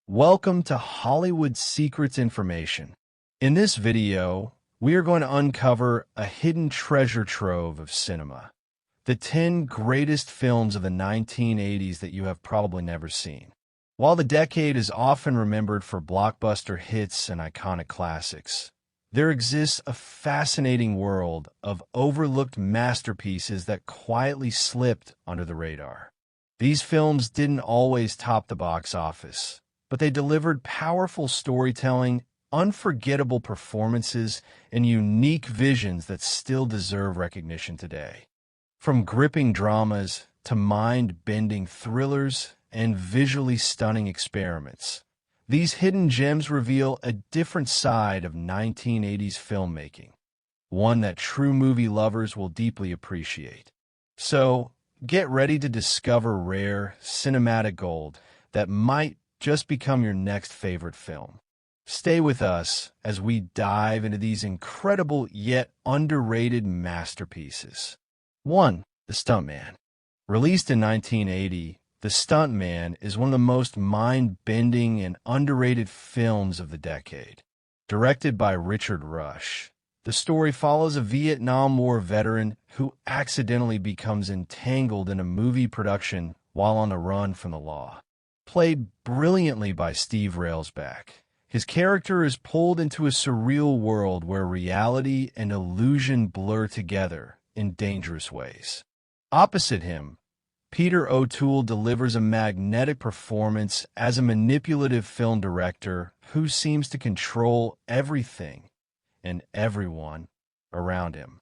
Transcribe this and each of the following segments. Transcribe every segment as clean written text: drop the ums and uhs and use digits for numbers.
Welcome to Hollywood Secrets Information. In this video, we are going to uncover a hidden treasure trove of cinema. The 10 greatest films of the 1980s that you have probably never seen. While the decade is often remembered for blockbuster hits and iconic classics, there exists a fascinating world of overlooked masterpieces that quietly slipped under the radar. These films didn't always top the box office, but they delivered powerful storytelling, unforgettable performances, and unique visions that still deserve recognition today. From gripping dramas to mind-bending thrillers and visually stunning experiments, these hidden gems reveal a different side of 1980s filmmaking, one that true movie lovers will deeply appreciate. So, get ready to discover rare, cinematic gold that might just become your next favorite film. Stay with us as we dive into these incredible yet underrated masterpieces. 1. The Stunt Man. Released in 1980, The Stunt Man is one of the most mind-bending and underrated films of the decade. Directed by Richard Rush, the story follows a Vietnam War veteran who accidentally becomes entangled in a movie production while on the run from the law. Played brilliantly by Steve Railsback, his character is pulled into a surreal world where reality and illusion blur together in dangerous ways. Opposite him, Peter O'Toole delivers a magnetic performance as a manipulative film director who seems to control everything and everyone around him.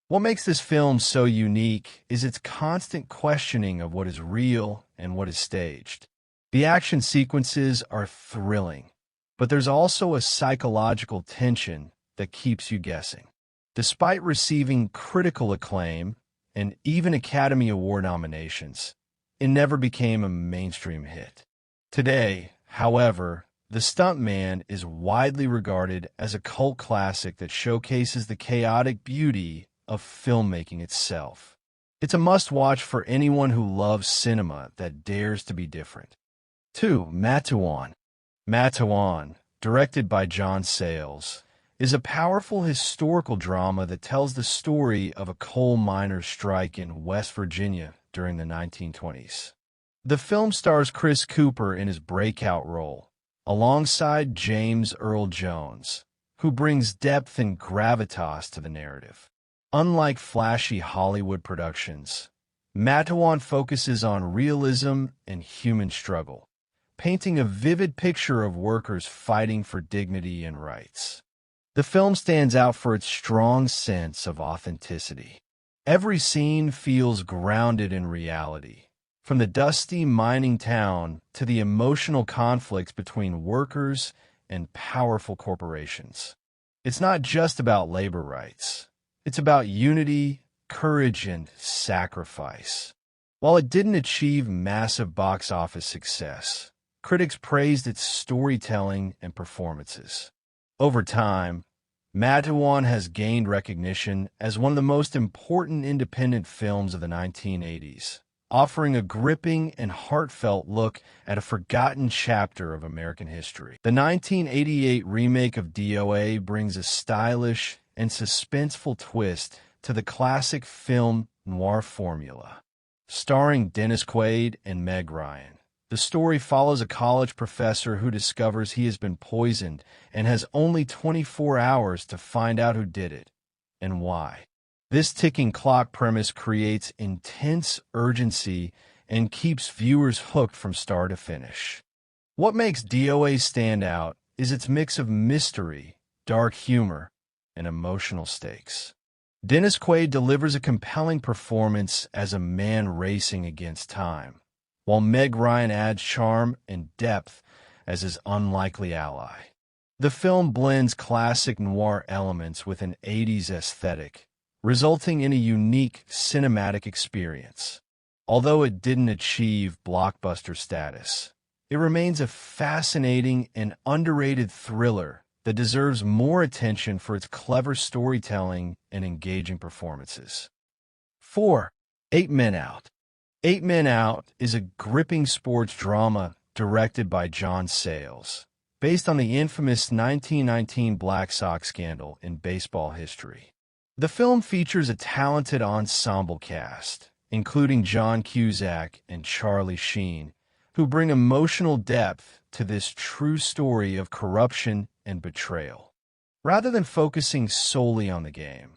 What makes this film so unique is its constant questioning of what is real and what is staged. The action sequences are thrilling, but there's also a psychological tension that keeps you guessing. Despite receiving critical acclaim and even Academy Award nominations, it never became a mainstream hit. Today, however, The Stunt Man is widely regarded as a cult classic that showcases the chaotic beauty of filmmaking itself. It's a must-watch for anyone who loves cinema that dares to be different. 2. Matewan. Matewan, directed by John Sayles, is a powerful historical drama that tells the story of a coal miners' strike in West Virginia during the 1920s. The film stars Chris Cooper in his breakout role, alongside James Earl Jones, who brings depth and gravitas to the narrative. Unlike flashy Hollywood productions, Matewan focuses on realism and human struggle, painting a vivid picture of workers fighting for dignity and rights. The film stands out for its strong sense of authenticity. Every scene feels grounded in reality, from the dusty mining town to the emotional conflicts between workers and powerful corporations. It's not just about labor rights. It's about unity, courage, and sacrifice. While it didn't achieve massive box office success, critics praised its storytelling and performances. Over time, Matewan has gained recognition as one of the most important independent films of the 1980s, offering a gripping and heartfelt look at a forgotten chapter of American history. The 1988 remake of D.O.A. brings a stylish and suspenseful twist to the classic film noir formula. Starring Dennis Quaid and Meg Ryan, the story follows a college professor who discovers he has been poisoned and has only 24 hours to find out who did it and why. This ticking clock premise creates intense urgency and keeps viewers hooked from start to finish. What makes D.O.A. stand out is its mix of mystery, dark humor, and emotional stakes. Dennis Quaid delivers a compelling performance as a man racing against time, while Meg Ryan adds charm and depth as his unlikely ally. The film blends classic noir elements with an 80s aesthetic, resulting in a unique cinematic experience. Although it didn't achieve blockbuster status, it remains a fascinating and underrated thriller that deserves more attention for its clever storytelling and engaging performances. 4. 8 Men Out. 8 Men Out is a gripping sports drama directed by John Sayles, based on the infamous 1919 Black Sox scandal in baseball history. The film features a talented ensemble cast, including John Cusack and Charlie Sheen, who bring emotional depth to this true story of corruption and betrayal. Rather than focusing solely on the game,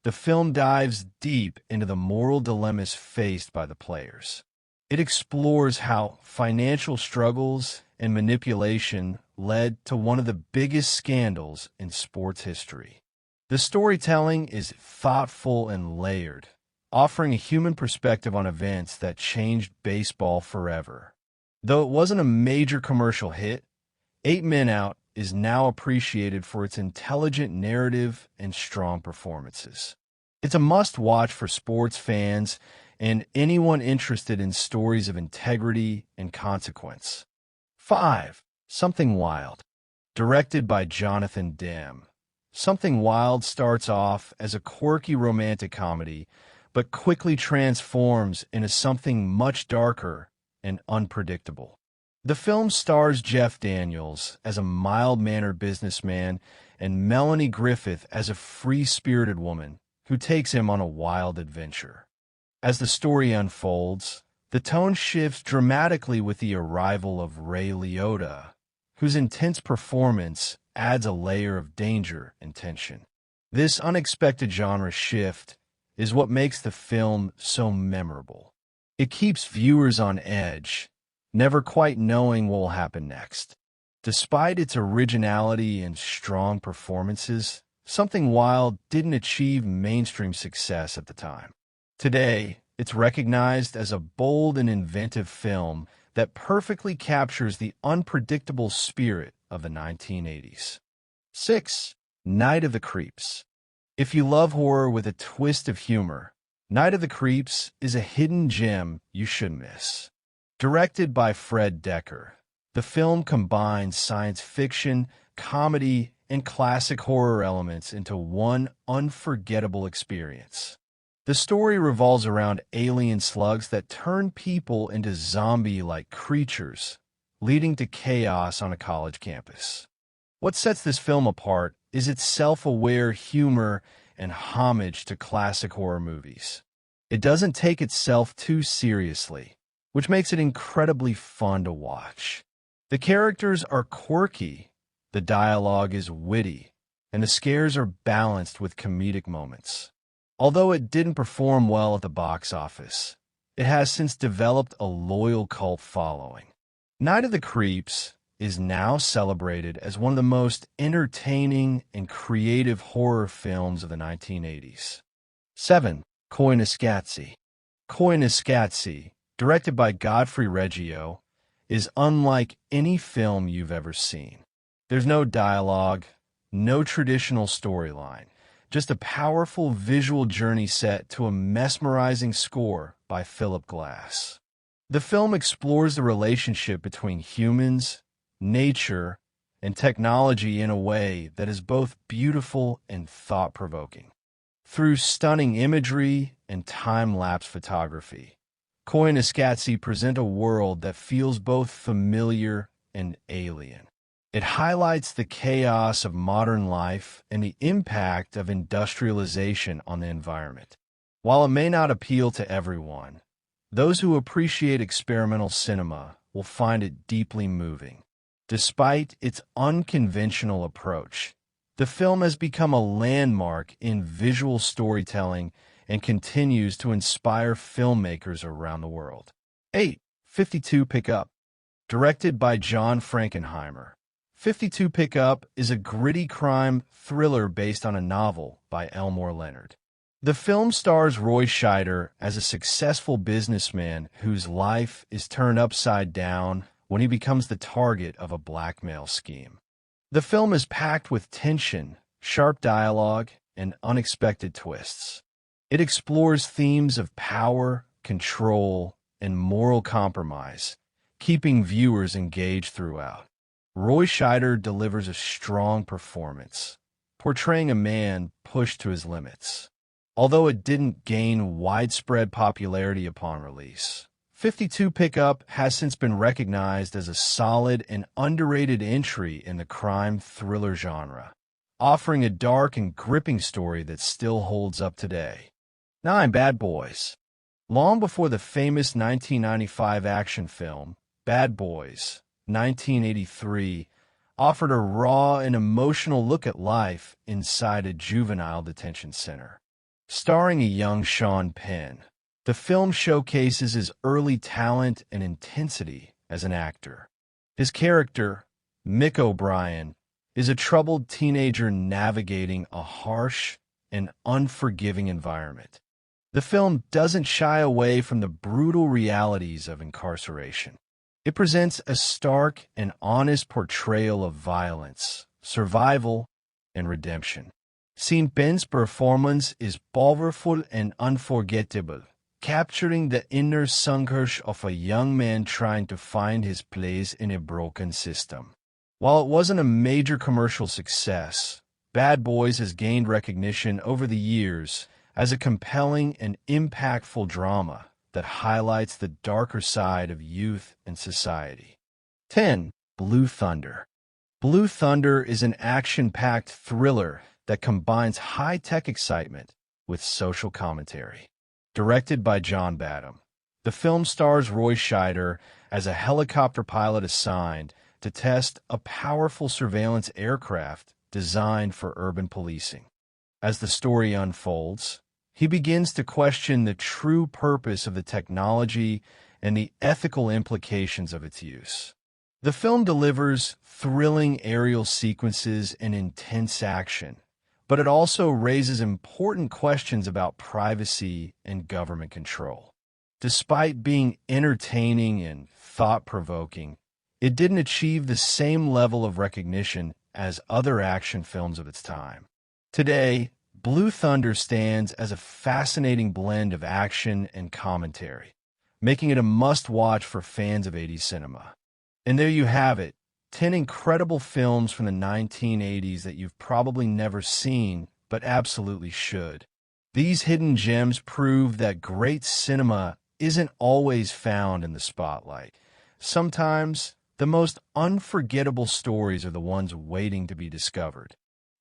the film dives deep into the moral dilemmas faced by the players. It explores how financial struggles and manipulation led to one of the biggest scandals in sports history. The storytelling is thoughtful and layered, offering a human perspective on events that changed baseball forever. Though it wasn't a major commercial hit, 8 Men Out is now appreciated for its intelligent narrative and strong performances. It's a must-watch for sports fans and anyone interested in stories of integrity and consequence. 5. Something Wild. Directed by Jonathan Demme. Something Wild starts off as a quirky romantic comedy, but quickly transforms into something much darker and unpredictable. The film stars Jeff Daniels as a mild-mannered businessman and Melanie Griffith as a free-spirited woman who takes him on a wild adventure. As the story unfolds, the tone shifts dramatically with the arrival of Ray Liotta, whose intense performance adds a layer of danger and tension. This unexpected genre shift is what makes the film so memorable. It keeps viewers on edge, never quite knowing what will happen next. Despite its originality and strong performances, Something Wild didn't achieve mainstream success at the time. Today, it's recognized as a bold and inventive film that perfectly captures the unpredictable spirit of the 1980s. 6. Night of the Creeps. If you love horror with a twist of humor, Night of the Creeps is a hidden gem you should miss. Directed by Fred Decker, the film combines science fiction, comedy, and classic horror elements into one unforgettable experience. The story revolves around alien slugs that turn people into zombie-like creatures, leading to chaos on a college campus. What sets this film apart is its self-aware humor and homage to classic horror movies. It doesn't take itself too seriously, which makes it incredibly fun to watch. The characters are quirky, the dialogue is witty, and the scares are balanced with comedic moments. Although it didn't perform well at the box office, it has since developed a loyal cult following. Night of the Creeps is now celebrated as one of the most entertaining and creative horror films of the 1980s. 7. Koyaanisqatsi. Koyaanisqatsi, directed by Godfrey Reggio, is unlike any film you've ever seen. There's no dialogue, no traditional storyline, just a powerful visual journey set to a mesmerizing score by Philip Glass. The film explores the relationship between humans, nature, and technology in a way that is both beautiful and thought-provoking. Through stunning imagery and time-lapse photography, Koyaanisqatsi presents a world that feels both familiar and alien. It highlights the chaos of modern life and the impact of industrialization on the environment. While it may not appeal to everyone, those who appreciate experimental cinema will find it deeply moving. Despite its unconventional approach, the film has become a landmark in visual storytelling and continues to inspire filmmakers around the world. 8. 52 Pickup. Directed by John Frankenheimer, 52 Pickup is a gritty crime thriller based on a novel by Elmore Leonard. The film stars Roy Scheider as a successful businessman whose life is turned upside down when he becomes the target of a blackmail scheme. The film is packed with tension, sharp dialogue, and unexpected twists. It explores themes of power, control, and moral compromise, keeping viewers engaged throughout. Roy Scheider delivers a strong performance, portraying a man pushed to his limits. Although it didn't gain widespread popularity upon release, 52 Pickup has since been recognized as a solid and underrated entry in the crime thriller genre, offering a dark and gripping story that still holds up today. 9. Bad Boys. Long before the famous 1995 action film, Bad Boys, 1983, offered a raw and emotional look at life inside a juvenile detention center. Starring a young Sean Penn, the film showcases his early talent and intensity as an actor. His character, Mick O'Brien, is a troubled teenager navigating a harsh and unforgiving environment. The film doesn't shy away from the brutal realities of incarceration. It presents a stark and honest portrayal of violence, survival, and redemption. Sean Penn's performance is powerful and unforgettable, capturing the inner sangharsh of a young man trying to find his place in a broken system. While it wasn't a major commercial success, Bad Boys has gained recognition over the years as a compelling and impactful drama that highlights the darker side of youth and society. 10. Blue Thunder. Blue Thunder is an action-packed thriller that combines high-tech excitement with social commentary. Directed by John Badham, the film stars Roy Scheider as a helicopter pilot assigned to test a powerful surveillance aircraft designed for urban policing. As the story unfolds, he begins to question the true purpose of the technology and the ethical implications of its use. The film delivers thrilling aerial sequences and intense action, but it also raises important questions about privacy and government control. Despite being entertaining and thought-provoking, it didn't achieve the same level of recognition as other action films of its time. Today, Blue Thunder stands as a fascinating blend of action and commentary, making it a must-watch for fans of 80s cinema. And there you have it, 10 incredible films from the 1980s that you've probably never seen, but absolutely should. These hidden gems prove that great cinema isn't always found in the spotlight. Sometimes, the most unforgettable stories are the ones waiting to be discovered.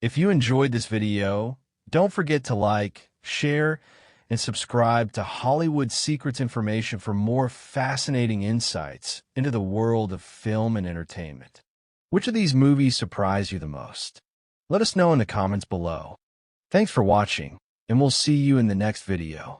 If you enjoyed this video, don't forget to like, share, and subscribe to Hollywood Secrets Information for more fascinating insights into the world of film and entertainment. Which of these movies surprised you the most? Let us know in the comments below. Thanks for watching, and we'll see you in the next video.